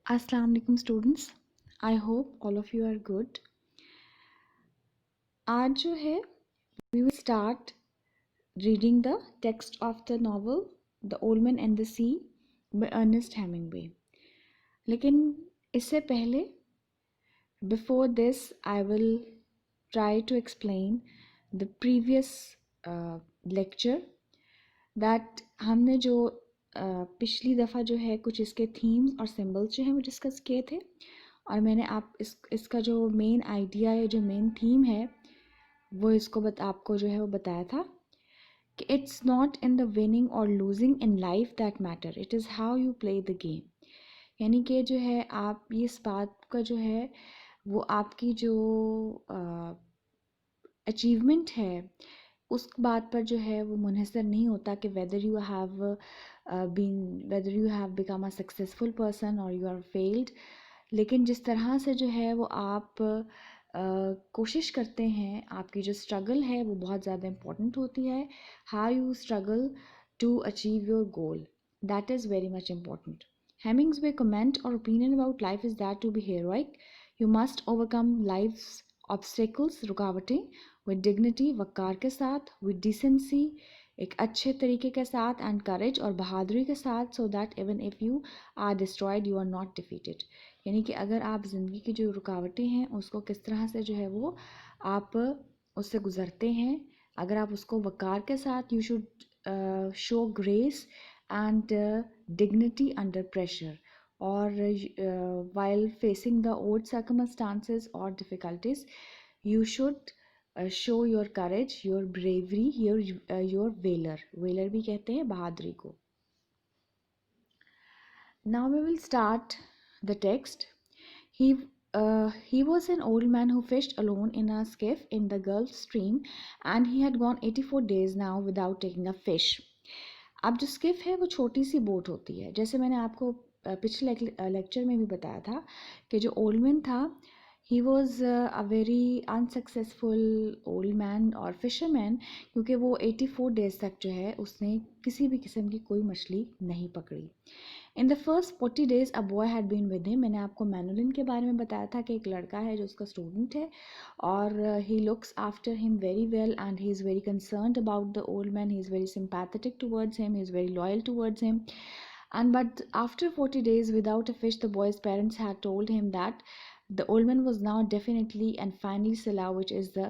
Assalamu alaikum students. I hope all of you are good. आज जो है we will start reading the text of the novel The Old Man and the Sea by Ernest Hemingway. लेकिन इससे पहले before this I will try to explain the previous lecture that हमने जो पिछली दफ़ा जो है कुछ इसके थीम्स और सिंबल्स जो हैं वो डिस्कस किए थे और मैंने इसका जो मेन आइडिया या जो मेन थीम है वो आपको जो है वो बताया था कि it's not in the winning और losing in life that matter, it is how you play the game. यानी कि जो है आप ये इस बात का जो है वो आपकी जो अचीवमेंट है उस बात पर जो है वो मुनहसर नहीं होता कि whether you have become a successful person और यू आर फेल्ड। लेकिन जिस तरह से जो है वो आप कोशिश करते हैं, आपकी जो स्ट्रगल है वो बहुत ज़्यादा इम्पॉर्टेंट होती है। How you struggle to achieve your goal, that is very much important. Hemingway comment or opinion about life is that to be heroic, you must overcome life's obstacles, रुकावटें, with dignity, वक़ार के साथ, with decency, एक अच्छे तरीके के साथ, and courage और बहादुरी के साथ, so that even if you are destroyed, you are not defeated। यानी कि अगर आप ज़िंदगी की जो रुकावटें हैं उसको किस तरह से जो है वो आप उससे गुज़रते हैं, अगर आप उसको वक़ार के साथ, you should show grace and dignity under pressure or while facing the odd circumstances or difficulties, you should show your courage, your bravery, your valor भी कहते हैं बहादुरी को। Now we will start the text. He was an old man who fished alone in a skiff in the Gulf Stream, and he had gone 84 days now without taking a fish. अब जो Schiff है वो छोटी सी boat होती है, जैसे मैंने आपको पिछले लेक्चर में भी बताया था कि जो ओल्ड मैन था he was a very unsuccessful old man और फिशरमैन, क्योंकि वो 84 डेज़ तक जो है उसने किसी भी किस्म की कोई मछली नहीं पकड़ी। In the first 40 days a boy had been with him. मैंने आपको मैनुलिन के बारे में बताया था कि एक लड़का है जो उसका स्टूडेंट है और he looks after him very well and he is very concerned about the old man, he is very sympathetic towards him, he is very loyal towards him. And but after 40 days without a fish, the boy's parents had told him that the old man was now definitely and finally Sila, which is the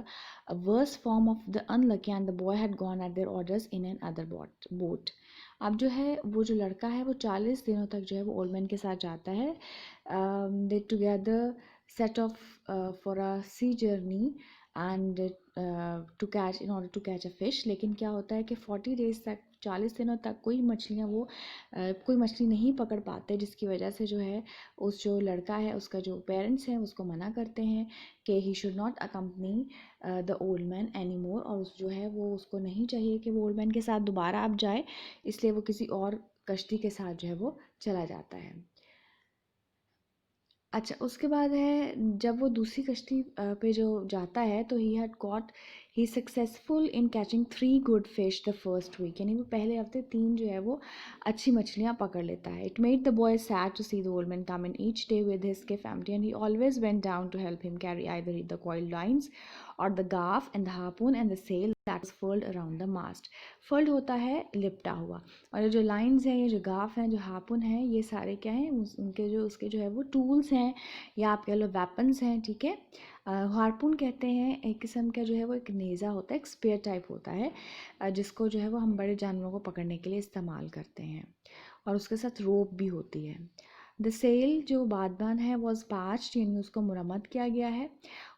worst form of the unlucky, and the boy had gone at their orders in another boat. अब जो है वो जो लड़का है वो 40 दिनों तक जो है वो ओल्ड मैन के साथ जाता है। They together set off for a sea journey and in order to catch a fish। लेकिन क्या होता है कि 40 days तक, 40 दिनों तक कोई मछली नहीं पकड़ पाते, जिसकी वजह से जो है उस जो लड़का है उसका जो पेरेंट्स हैं उसको मना करते हैं कि he should not accompany the old man any more, और उस जो है वो उसको नहीं चाहिए कि वो ओल्ड मैन के साथ दोबारा अब जाए, इसलिए वो किसी और कश्ती के साथ जो है वो चला जाता है। अच्छा, उसके बाद है जब वो दूसरी कश्ती पे जो जाता है तो ही successful in catching 3 good fish the first week, यानी वो पहले हफ्ते 3 जो है वो अच्छी मछलियाँ पकड़ लेता है। It made the boy sad to see the old man come in each day with his skiff empty, and he always went down to help him carry either the coiled lines or the gaff and the harpoon and the sail that was furled around the mast। फर्ल्ड होता है लिपटा हुआ, और ये जो lines हैं, ये जो गाफ हैं, जो हार्पुन है, ये सारे क्या हैं, उसके जो है वो टूल्स हैं या आप कह लो वेपन्स हैं, ठीक है। हार्पुन कहते हैं एक किस्म का जो है वो एक नेज़ा होता है, एक स्पेयर टाइप होता है, जिसको जो है वो हम बड़े जानवरों को पकड़ने के लिए इस्तेमाल करते हैं, और उसके साथ रोप भी होती है। द सेल जो बादबान है वॉज पाच्ड, यानी उसको मुरम्मत किया गया है,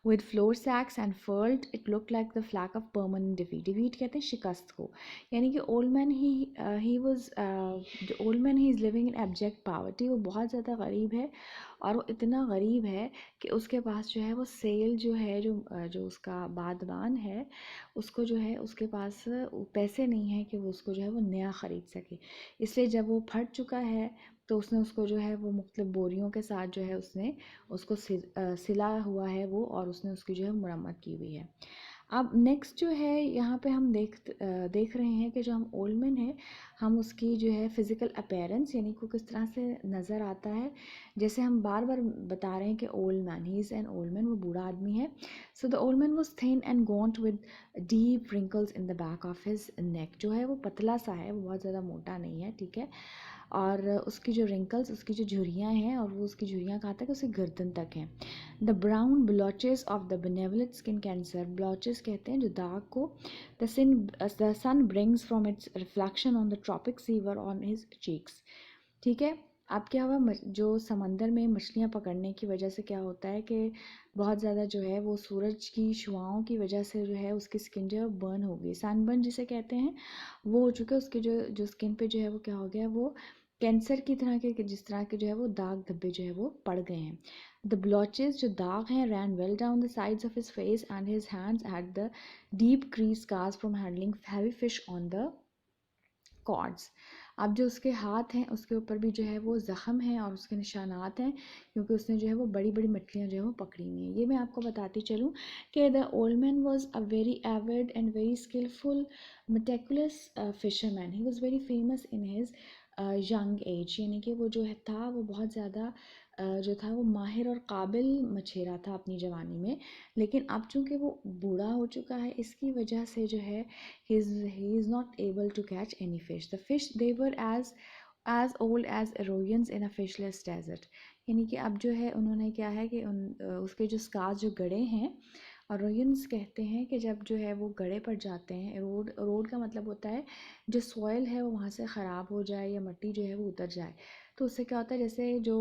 with flour sacks and furled, it look like the flag of permanent defeat. Defeat कहते हैं शिकस्त को, यानी कि ओल्ड मैन ही वॉज जो old man he is living in abject poverty, वो बहुत ज़्यादा गरीब है, और वो इतना गरीब है कि उसके पास जो है वो सेल जो है जो उसका बादबान है उसको जो है उसके पास पैसे नहीं है कि वो उसको जो है वो नया ख़रीद सके, इसलिए जब वो फट चुका है तो उसने उसको जो है वो मुख्तलिफ बोरियों के साथ जो है उसने उसको सिला हुआ है वो, और उसने उसकी जो है मुरम्मत की हुई है। अब नेक्स्ट जो है यहाँ पे हम देख रहे हैं कि जो हम ओल्ड मैन है, हम उसकी जो है फिज़िकल अपीयरेंस यानी को किस तरह से नज़र आता है। जैसे हम बार बार बता रहे हैं कि old man, he is an old man, वो बूढ़ा आदमी है। So the old man was thin and gaunt with deep wrinkles in the back of his neck. जो है वो पतला सा है, वो बहुत ज़्यादा मोटा नहीं है, ठीक है। और उसकी जो रिंकल्स, उसकी जो झुर्रियाँ हैं, और वो उसकी झुर्रियाँ कहाँ तक है, उसकी गर्दन तक हैं। The brown blotches of the benevolent skin cancer, blotches कहते हैं जो दाग को the sun brings from its reflection on the tropic sea were on his cheeks, ठीक है। अब क्या हुआ, जो समंदर में मछलियाँ पकड़ने की वजह से क्या होता है कि बहुत ज़्यादा जो है वो सूरज की शुआओं की वजह से जो है उसकी स्किन जो है बर्न हो गई, सनबर्न जिसे कहते हैं, वो हो चुके। उसके जो जो स्किन पे जो है वो क्या हो गया, वो कैंसर की तरह के, जिस तरह के जो है वो दाग धब्बे जो है वो पड़ गए हैं। द ब्लॉचेस जो दाग हैं ran well down the sides of his face and his hands had the deep crease scars from handling heavy fish on the cords. अब जो उसके हाथ हैं उसके ऊपर भी जो है वो ज़ख़म हैं और उसके निशानात हैं, क्योंकि उसने जो है वो बड़ी बड़ी मछलियाँ जो है वो पकड़ी हुई हैं। ये मैं आपको बताती चलूँ कि the old man was a very avid and very skilful meticulous fisherman. He was very famous in his young age, यानी कि वो जो है था वो बहुत ज़्यादा जो था वो माहिर और काबिल मछेरा था अपनी जवानी में। लेकिन अब चूँकि वो बूढ़ा हो चुका है, इसकी वजह से जो है he is not able to catch any fish. The fish they were as old as erosions in a fishless desert. यानी कि अब जो है उन्होंने क्या है कि उसके जो स्कार्स जो गड़े हैं, और रोयंस कहते हैं कि जब जो है वो गड़े पड़ जाते हैं, रोड का मतलब होता है जो सॉइल है वो वहाँ से ख़राब हो जाए या मिट्टी जो है वो उतर जाए, तो उससे क्या होता है, जैसे जो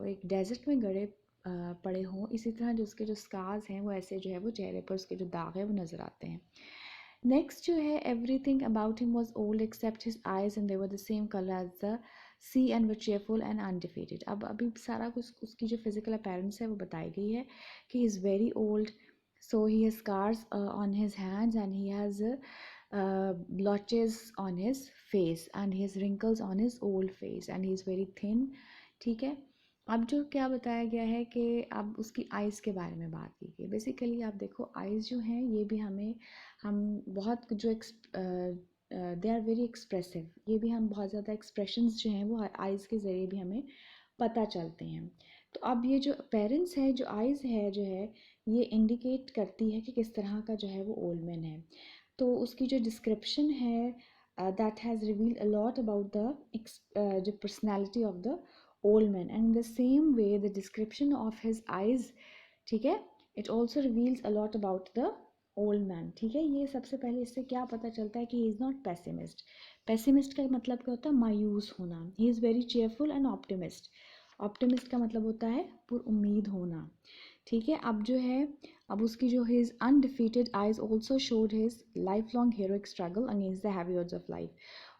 एक डेजर्ट में गड़े पड़े हों, इसी तरह जो उसके जो स्कार्स हैं वो ऐसे जो है वो चेहरे पर उसके जो दाग है वो नज़र आते हैं। नेक्स्ट जो है, everything about him was old except his eyes and they were the same colour as the sea and were cheerful and undefeated. अब अभी सारा कुछ उसकी जो फिजिकल अपीयरेंस है वो बताई गई है कि he is very old, so he has scars on his hands and he has blotches on his face and his wrinkles on his old face and he is very thin, ठीक है। अब जो क्या बताया गया है कि अब उसकी आइज़ के बारे में बात की गई। बेसिकली आप देखो आइज़ जो हैं ये भी हम बहुत जो दे आर वेरी एक्सप्रेसिव, ये भी हम बहुत ज़्यादा एक्सप्रेशंस जो हैं वो आइज़ के ज़रिए भी हमें पता चलते हैं। तो अब ये जो पेरेंट्स है, जो आइज़ है जो है, ये इंडिकेट करती है कि किस तरह का जो है वो ओल्ड मैन है। तो उसकी जो डिस्क्रिप्शन है that has revealed a lot about the जो personality of the old man, and in the same way the description of his eyes, ठीक है, it also reveals a lot about the old man, ठीक है। ये सबसे पहले इससे क्या पता चलता है कि he is not pessimist. Pessimist का मतलब क्या होता है, मायूस होना। ही is very cheerful and optimist. Optimist का मतलब होता है पुरउम्मीद होना, ठीक है। अब जो है, अब उसकी जो his undefeated eyes also showed his life long heroic struggle against the heavy odds of life.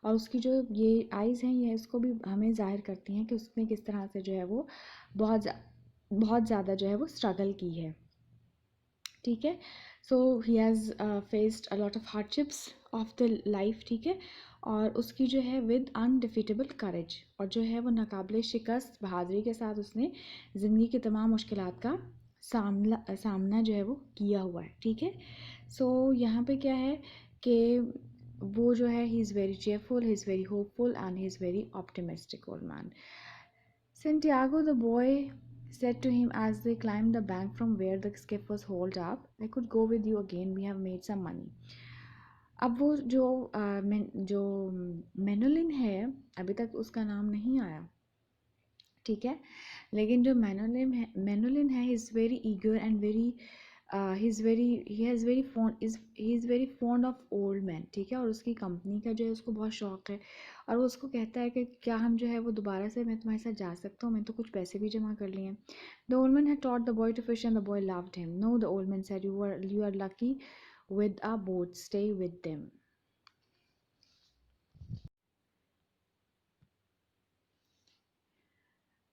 और उसकी जो ये आइज़ हैं ये इसको भी हमें जाहिर करती हैं कि उसने किस तरह से जो है वो बहुत ज़्यादा जो है वो स्ट्रगल की है, ठीक है। So he has faced a lot of hardships of the life, ठीक है। और उसकी जो है विद अनडिफिटेबल करेज, और जो है वो नाकाबिल शिकस्त बहादुरी के साथ उसने ज़िंदगी की तमाम मुश्किलात का सामना जो है वो किया हुआ है, ठीक है। सो यहाँ पे क्या है कि वो जो है ही is very cheerful, he is very hopeful and he is very optimistic old man. Santiago the boy said to him as they climbed the bank from where the skiff was hauled up, I could go with you again, we have made some money. अब वो जो मेनोलिन है, अभी तक उसका नाम नहीं आया, ठीक है। लेकिन जो मेनोलिन है is very eager and very he is very fond of old man, ठीक है। और उसकी कंपनी का जो है उसको बहुत शौक है, और वो उसको कहता है कि क्या हम जो है वो दोबारा से, मैं तुम्हारे साथ जा सकता हूँ, मैं तो कुछ पैसे भी जमा कर लिए हैं। The old man had taught the boy to fish and the boy loved him. No, the old man said, you are lucky with a boat, stay with them.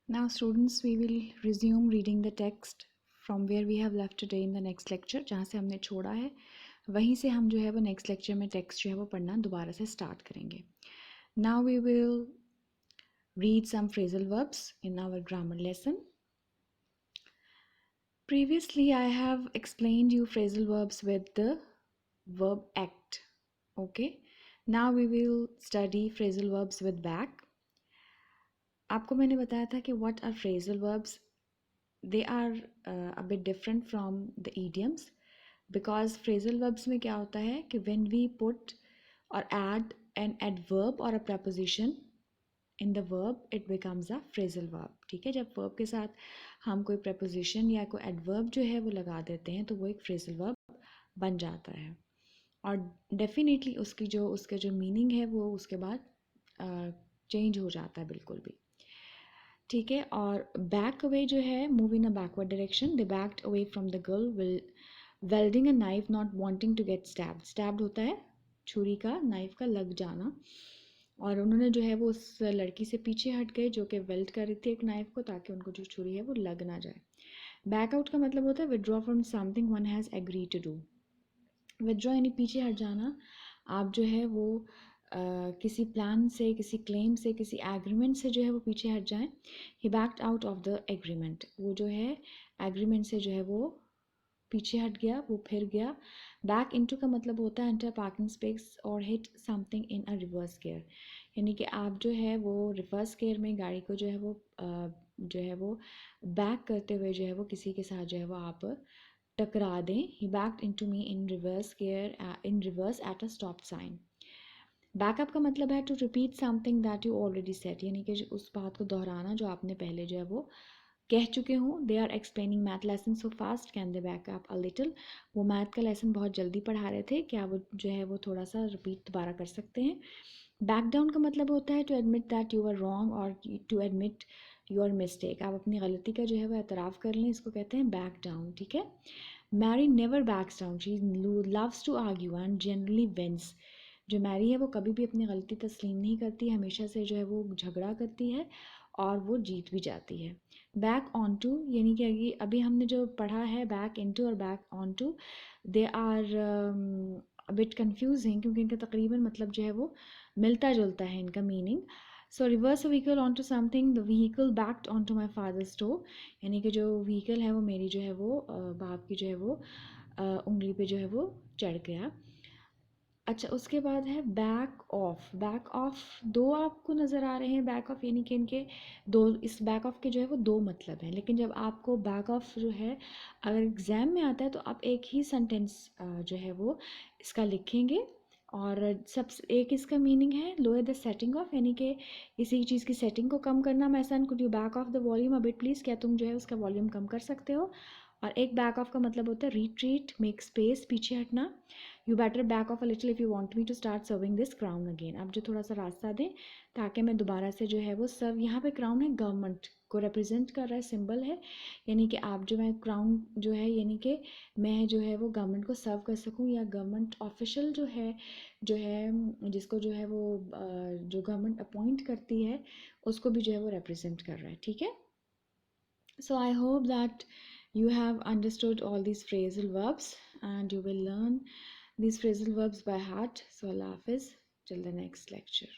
Now students, we will resume reading the text from where we have left today in the next lecture. जहाँ से हमने छोड़ा है वहीं से हम जो है वो नेक्स्ट लेक्चर में टेक्स्ट जो है वो पढ़ना दोबारा से स्टार्ट करेंगे. Now we will read some phrasal verbs in our grammar lesson. Previously I have explained you phrasal verbs with the verb act. Okay, now we will study phrasal verbs with back. आपको मैंने बताया था कि what are phrasal verbs. They are a bit different from the idioms because phrasal verbs में क्या होता है कि when we put or add an adverb or a preposition in the verb it becomes a phrasal verb. ठीक है, जब verb के साथ हम कोई preposition या कोई adverb जो है वो लगा देते हैं तो वो एक phrasal verb बन जाता है और डेफिनेटली उसके जो मीनिंग है वो उसके बाद चेंज हो जाता है बिल्कुल भी. ठीक है, और बैक अवे जो है move in a backward direction. They backed away from the girl wielding a knife not wanting to get stabbed. Stabbed होता है छुरी का, नाइफ का लग जाना. और उन्होंने जो है वो उस लड़की से पीछे हट गए जो कि वेल्ड कर रही थी एक नाइफ को ताकि उनको जो छुरी है वो लग ना जाए. बैक आउट का मतलब होता है withdraw from something one has agree to do. Withdraw यानी पीछे हट जाना. आप जो है वो किसी प्लान से, किसी क्लेम से, किसी एग्रीमेंट से जो है वो पीछे हट जाएं. He backed out of the agreement. वो जो है एग्रीमेंट से जो है वो पीछे हट गया, वो फिर गया. बैक इनटू का मतलब होता है एंटर पार्किंग स्पेस और hit something in a reverse gear. यानी कि आप जो है वो रिवर्स गियर में गाड़ी को जो है वो बैक करते हुए जो है वो किसी के साथ जो है वो आप टकरा दें. He backed into me in reverse gear in reverse at a stop sign. Backup का मतलब है to repeat something that you already set, यानी कि उस बात को दोहराना जो आपने पहले जो है वो कह चुके हों. They are explaining math lesson so fast can they back up a little. वो मैथ का लेसन बहुत जल्दी पढ़ा रहे थे, क्या वो जो है वो थोड़ा सा रिपीट दोबारा कर सकते हैं. बैक डाउन का मतलब होता है to admit that you are wrong और टू एडमिट योर मिस्टेक. आप अपनी गलती का जो है वो एतराफ़ कर लें, इसको कहते हैं बैक डाउन. ठीक है. Mary never backs down. She loves to argue and generally wins. जो मैरी है वो कभी भी अपनी गलती तस्लीम नहीं करती, हमेशा से जो है वो झगड़ा करती है और वो जीत भी जाती है. बैक ऑन टू यानी कि अभी हमने जो पढ़ा है बैक इनटू और back onto, they are bit confusing क्योंकि इनका तकरीबन मतलब जो है वो मिलता जुलता है इनका meaning. So reverse vehicle onto something, the vehicle backed onto my father's toe. यानी कि जो व्हीकल है वो मेरी जो है वो बाप की जो है वो उंगली पे जो है वो चढ़ गया. अच्छा, उसके बाद है बैक ऑफ. बैक ऑफ दो आपको नज़र आ रहे हैं. बैक ऑफ यानी कि इनके दो, इस बैक ऑफ के जो है वो दो मतलब हैं. लेकिन जब आपको बैक ऑफ जो है अगर एग्ज़ाम में आता है तो आप एक ही सेंटेंस जो है वो इसका लिखेंगे और सब एक इसका मीनिंग है लोअर द सेटिंग ऑफ, यानी कि किसी चीज़ की सेटिंग को कम करना. Mason could you back off the volume a bit please, क्या तुम जो है उसका वॉल्यूम कम कर सकते हो. और एक बैक ऑफ का मतलब होता है रिट्रीट, मेक स्पेस, पीछे हटना. You better back off a little if you want me to start serving this crown again. आप जो थोड़ा सा रास्ता दें ताकि मैं दोबारा से जो है वो सर्व. यहाँ पे क्राउन है गवर्नमेंट को रिप्रेजेंट कर रहा है, सिंबल है. यानी कि आप जो मैं क्राउन जो है यानी कि मैं जो है वो गवर्नमेंट को सर्व कर सकूँ या गवर्नमेंट ऑफिशियल जो है जिसको जो है वो जो गवर्नमेंट अपॉइंट करती है उसको भी जो है वो रिप्रेजेंट कर रहा है. ठीक है. So I hope that you have understood all these phrasal verbs and you will learn these phrasal verbs by heart. So Allah Hafiz till the next lecture.